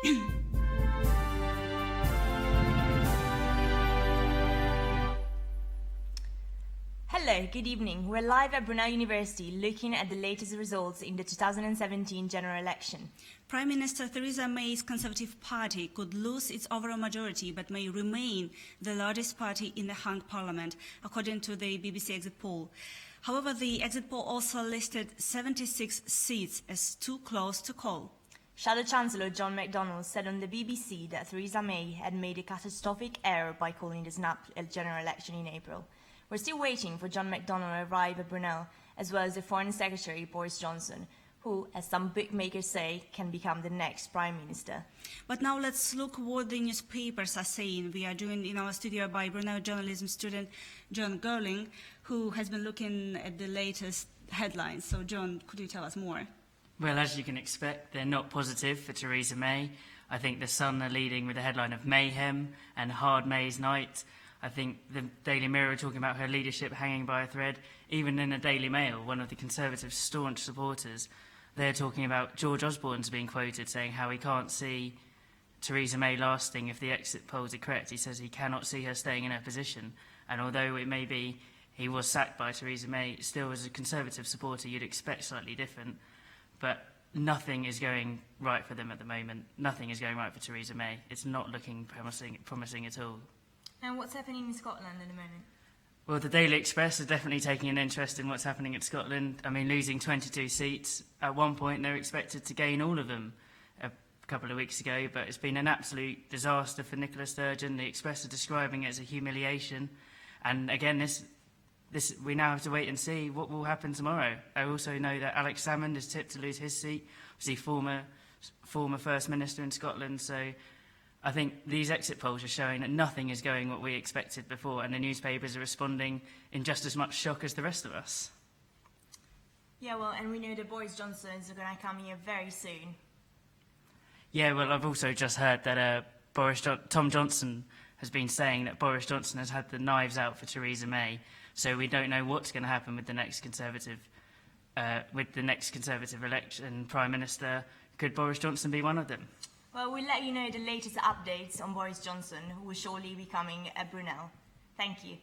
Hello, good evening. We're live at Brunel University looking at the latest results in the 2017 general election. Prime Minister Theresa May's Conservative Party could lose its overall majority but may remain the largest party in the hung parliament, according to the BBC exit poll. However, the exit poll also listed 76 seats as too close to call. Shadow Chancellor John McDonnell said on the BBC that Theresa May had made a catastrophic error by calling the snap general election in April. We're still waiting for John McDonnell to arrive at Brunel, as well as the Foreign Secretary Boris Johnson, who, as some bookmakers say, can become the next Prime Minister. But now let's look what the newspapers are saying. We are joined in our studio by Brunel journalism student John Gerling, who has been looking at the latest headlines. So, John, could you tell us more? Well, as you can expect, they're not positive for Theresa May. I think The Sun are leading with the headline of mayhem and hard May's night. I think the Daily Mirror are talking about her leadership hanging by a thread. Even in the Daily Mail, one of the Conservatives' staunch supporters, they're talking about George Osborne's being quoted saying how he can't see Theresa May lasting if the exit polls are correct. He says he cannot see her staying in her position. And although it may be he was sacked by Theresa May, still as a Conservative supporter you'd expect slightly different. But nothing is going right for them at the moment. Nothing is going right for Theresa May. It's not looking promising at all. And what's happening in Scotland at the moment? Well, the Daily Express are definitely taking an interest in what's happening at Scotland. I mean, losing 22 seats. At one point, they were expected to gain all of them a couple of weeks ago, but it's been an absolute disaster for Nicola Sturgeon. The Express are describing it as a humiliation. And again, this we now have to wait and see what will happen tomorrow. I also know that Alex Salmond is tipped to lose his seat, obviously former First Minister in Scotland, so I think these exit polls are showing that nothing is going what we expected before, and the newspapers are responding in just as much shock as the rest of us. Yeah, well, and we know that Boris Johnson is going to come here very soon. Yeah, well, I've also just heard that Tom Johnson has been saying that Boris Johnson has had the knives out for Theresa May, so we don't know what's going to happen with the next Conservative election Prime Minister. Could Boris Johnson be one of them? Well, we'll let you know the latest updates on Boris Johnson, who will shortly be coming at Brunel. Thank you.